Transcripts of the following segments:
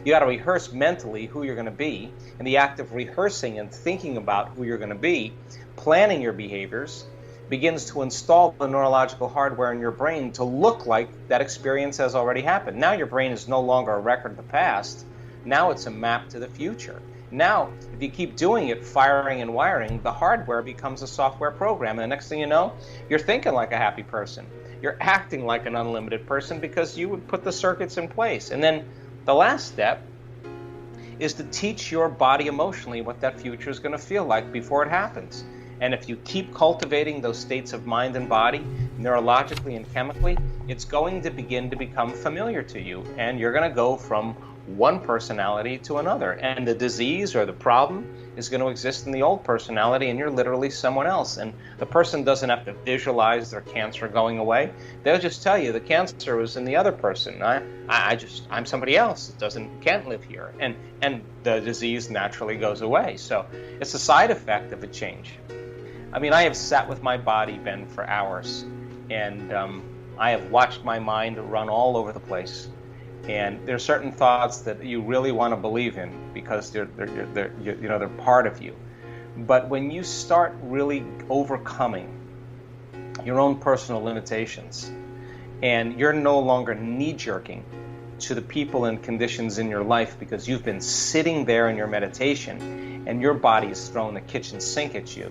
You got to rehearse mentally who you're going to be. And the act of rehearsing and thinking about who you're going to be, planning your behaviors, begins to install the neurological hardware in your brain to look like that experience has already happened. Now your brain is no longer a record of the past. Now it's a map to the future. Now, if you keep doing it, firing and wiring, the hardware becomes a software program. And the next thing you know, you're thinking like a happy person. You're acting like an unlimited person because you would put the circuits in place. And then the last step is to teach your body emotionally what that future is going to feel like before it happens. And if you keep cultivating those states of mind and body, neurologically and chemically, it's going to begin to become familiar to you. And you're going to go from one personality to another. And the disease or the problem is going to exist in the old personality, and you're literally someone else. And the person doesn't have to visualize their cancer going away. They'll just tell you the cancer was in the other person. I'm somebody else. Can't live here. And the disease naturally goes away. So it's a side effect of a change. I mean, I have sat with my body, Ben, for hours, and I have watched my mind run all over the place. And there are certain thoughts that you really want to believe in because they're part of you. But when you start really overcoming your own personal limitations, and you're no longer knee-jerking to the people and conditions in your life because you've been sitting there in your meditation, and your body has thrown the kitchen sink at you,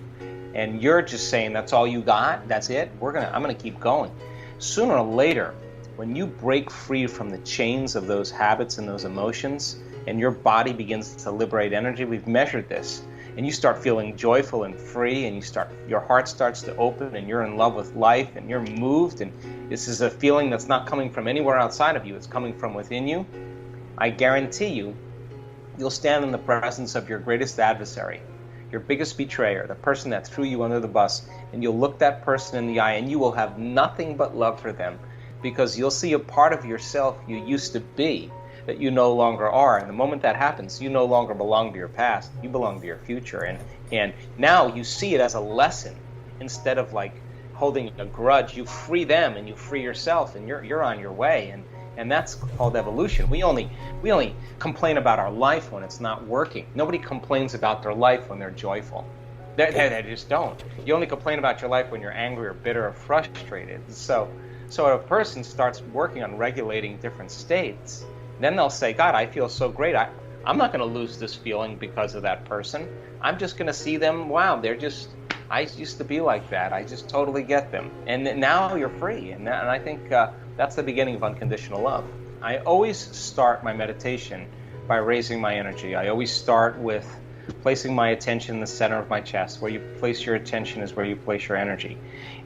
and you're just saying, that's all you got, that's it, I'm gonna keep going. Sooner or later, when you break free from the chains of those habits and those emotions, and your body begins to liberate energy, we've measured this, and you start feeling joyful and free, and your heart starts to open, and you're in love with life, and you're moved, and this is a feeling that's not coming from anywhere outside of you, it's coming from within you. I guarantee you'll stand in the presence of your greatest adversary, your biggest betrayer, the person that threw you under the bus, and you'll look that person in the eye, and you will have nothing but love for them, because you'll see a part of yourself you used to be that you no longer are. And the moment that happens, you no longer belong to your past, you belong to your future. And now you see it as a lesson. Instead of like holding a grudge, you free them and you free yourself, and you're on your way. And that's called evolution. We only complain about our life when it's not working. Nobody complains about their life when they're joyful. They just don't. You only complain about your life when you're angry or bitter or frustrated. So if a person starts working on regulating different states, then they'll say, God, I feel so great. I'm not going to lose this feeling because of that person. I'm just going to see them, wow, I used to be like that. I just totally get them. And now you're free. And I think that's the beginning of unconditional love. I always start my meditation by raising my energy. I always start with placing my attention in the center of my chest. Where you place your attention is where you place your energy.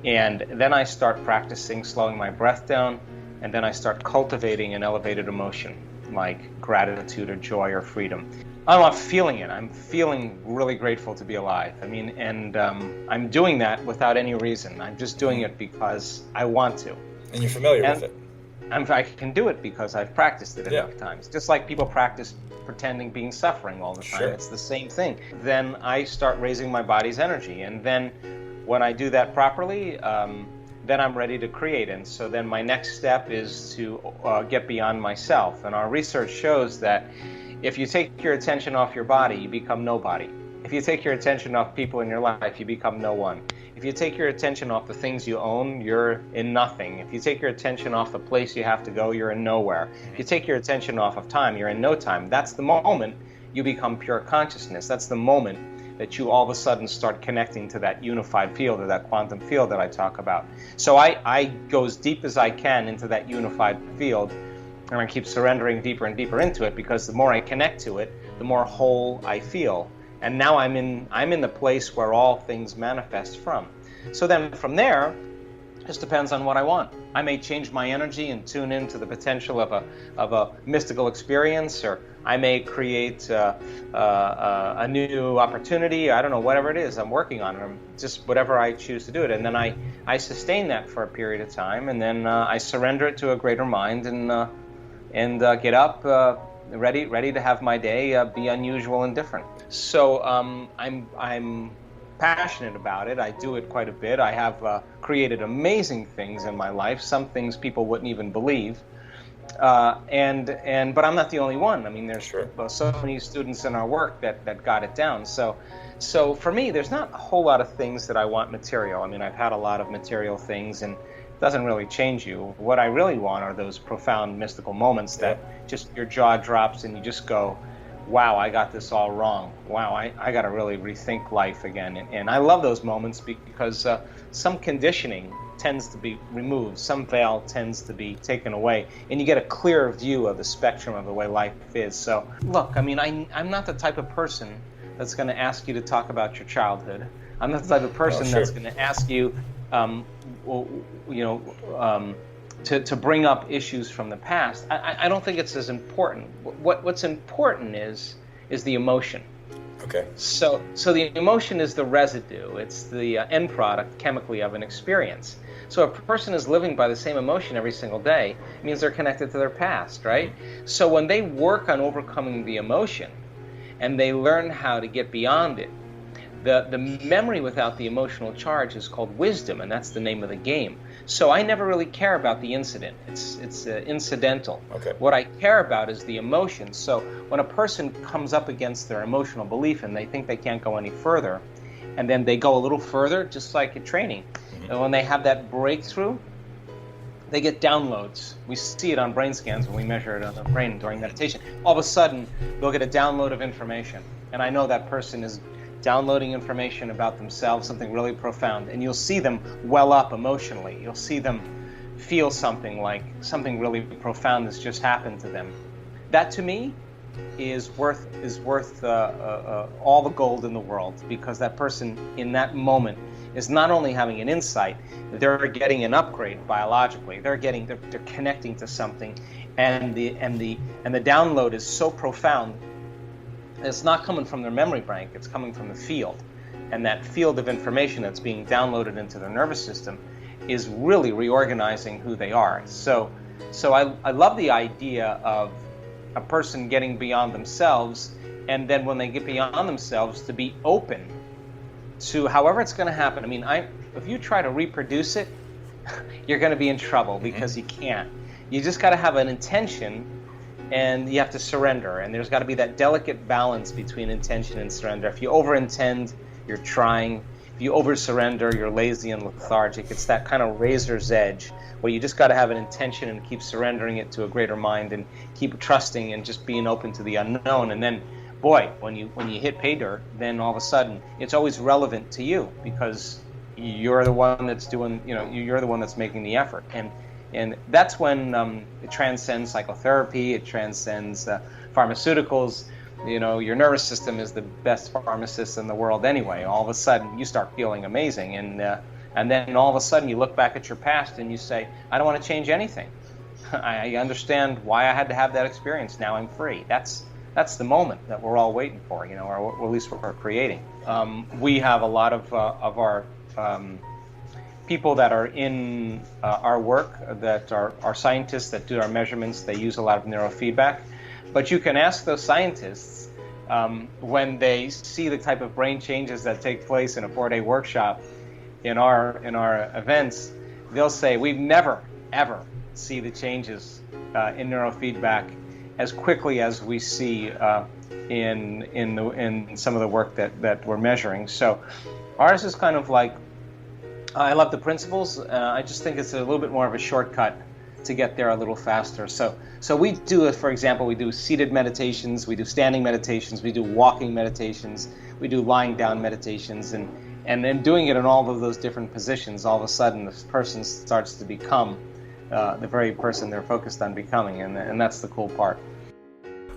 And then I start practicing slowing my breath down, and then I start cultivating an elevated emotion like gratitude or joy or freedom. I'm feeling it. I'm feeling really grateful to be alive. I mean, and I'm doing that without any reason. I'm just doing it because I want to. And you're familiar with it. I can do it because I've practiced it enough times. Just like people practice pretending being suffering all the time. Sure. It's the same thing. Then I start raising my body's energy. And then when I do that properly, then I'm ready to create. And so then my next step is to get beyond myself. And our research shows that if you take your attention off your body, you become nobody. If you take your attention off people in your life, you become no one. If you take your attention off the things you own, you're in nothing. If you take your attention off the place you have to go, you're in nowhere. If you take your attention off of time, you're in no time. That's the moment you become pure consciousness. That's the moment that you all of a sudden start connecting to that unified field or that quantum field that I talk about. So I go as deep as I can into that unified field, and I keep surrendering deeper and deeper into it, because the more I connect to it, the more whole I feel. And now I'm in the place where all things manifest from. So then from there, it just depends on what I want. I may change my energy and tune into the potential of a mystical experience, or I may create a new opportunity. I don't know, whatever it is I'm working on, or just whatever I choose to do it. And then I sustain that for a period of time, and then I surrender it to a greater mind, and get up ready to have my day be unusual and different. So I'm passionate about it. I do it quite a bit. I have created amazing things in my life, some things people wouldn't even believe. But I'm not the only one. I mean, there's Sure. so many students in our work that got it down. So for me, there's not a whole lot of things that I want material. I mean, I've had a lot of material things, and it doesn't really change you. What I really want are those profound mystical moments that just your jaw drops and you just go, wow, I got this all wrong. Wow, I got to really rethink life again. And I love those moments because some conditioning tends to be removed, some veil tends to be taken away, and you get a clearer view of the spectrum of the way life is. So, look, I mean, I'm not the type of person that's going to ask you to talk about your childhood. I'm not the type of person that's going to ask you, to bring up issues from the past. I don't think it's as important. What's important is the emotion. Okay. So the emotion is the residue. It's the end product chemically of an experience. So if a person is living by the same emotion every single day, it means they're connected to their past, right? So when they work on overcoming the emotion and they learn how to get beyond it, the memory without the emotional charge is called wisdom, and that's the name of the game. So I never really care about the incident. It's incidental. Okay. What I care about is the emotion. So when a person comes up against their emotional belief and they think they can't go any further, and then they go a little further, just like in training, and when they have that breakthrough, they get downloads. We see it on brain scans when we measure it on the brain during meditation. All of a sudden, they'll get a download of information. And I know that person is downloading information about themselves, something really profound, and you'll see them well up emotionally. You'll see them feel something like something really profound that's just happened to them. That to me is worth all the gold in the world, because that person in that moment is not only having an insight, they're getting an upgrade biologically. They're connecting to something, and the download is so profound. It's not coming from their memory bank, it's coming from the field. And that field of information that's being downloaded into their nervous system is really reorganizing who they are. So I love the idea of a person getting beyond themselves, and then when they get beyond themselves, to be open to however it's going to happen. I mean, if you try to reproduce it, you're going to be in trouble, because you can't. You just got to have an intention, and you have to surrender, and there's got to be that delicate balance between intention and surrender. If you over-intend, you're trying. If you over-surrender, you're lazy and lethargic. It's that kind of razor's edge where you just got to have an intention and keep surrendering it to a greater mind and keep trusting and just being open to the unknown. And then, boy, when you hit pay dirt, then all of a sudden it's always relevant to you, because you're the one that's doing, you're the one that's making the effort. And that's when it transcends psychotherapy, it transcends pharmaceuticals. Your nervous system is the best pharmacist in the world anyway. All of a sudden, you start feeling amazing. And then all of a sudden, you look back at your past and you say, I don't want to change anything. I understand why I had to have that experience. Now I'm free. That's the moment that we're all waiting for, or at least we're creating. We have a lot of our people that are in our work that are scientists that do our measurements. They use a lot of neurofeedback. But you can ask those scientists when they see the type of brain changes that take place in a 4-day workshop in our events, they'll say we've never, ever see the changes in neurofeedback as quickly as we see in some of the work that we're measuring. So ours is kind of like, I love the principles. I just think it's a little bit more of a shortcut to get there a little faster. So we do, for example, we do seated meditations, we do standing meditations, we do walking meditations, we do lying down meditations, and then doing it in all of those different positions, all of a sudden the person starts to become the very person they're focused on becoming, and that's the cool part.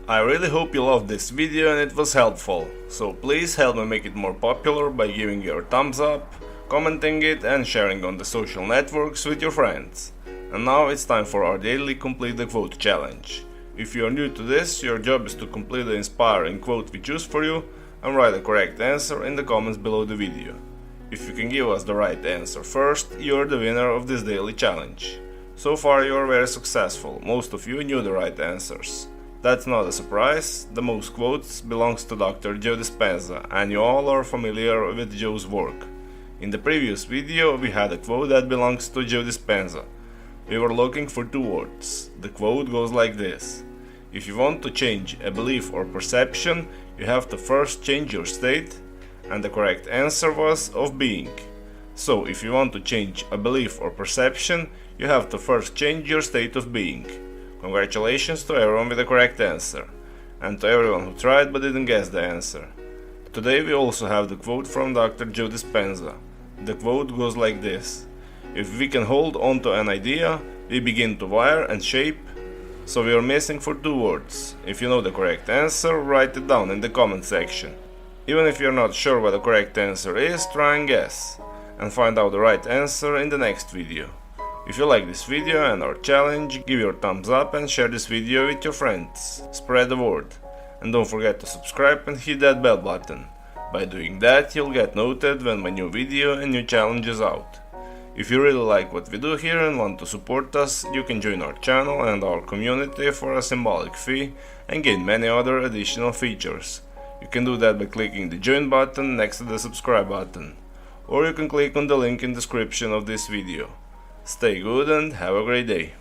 I really hope you loved this video and it was helpful, so please help me make it more popular by giving your thumbs up, commenting it and sharing on the social networks with your friends. And now it's time for our daily Complete the Quote challenge. If you are new to this, your job is to complete the inspiring quote we choose for you and write the correct answer in the comments below the video. If you can give us the right answer first, you are the winner of this daily challenge. So far you are very successful, most of you knew the right answers. That's not a surprise, the most quotes belongs to Dr. Joe Dispenza, and you all are familiar with Joe's work. In the previous video we had a quote that belongs to Joe Dispenza. We were looking for two words. The quote goes like this: if you want to change a belief or perception, you have to first change your state, and the correct answer was of being. So, if you want to change a belief or perception, you have to first change your state of being. Congratulations to everyone with the correct answer, and to everyone who tried but didn't guess the answer. Today we also have the quote from Dr. Joe Dispenza. The quote goes like this: if we can hold on to an idea, we begin to wire and shape. So we are missing for two words. If you know the correct answer, write it down in the comment section. Even if you're not sure what the correct answer is, try and guess, and find out the right answer in the next video. If you like this video and our challenge, give your thumbs up and share this video with your friends. Spread the word. And don't forget to subscribe and hit that bell button. By doing that, you'll get noted when my new video and new challenge is out. If you really like what we do here and want to support us, you can join our channel and our community for a symbolic fee and gain many other additional features. You can do that by clicking the join button next to the subscribe button, or you can click on the link in the description of this video. Stay good and have a great day.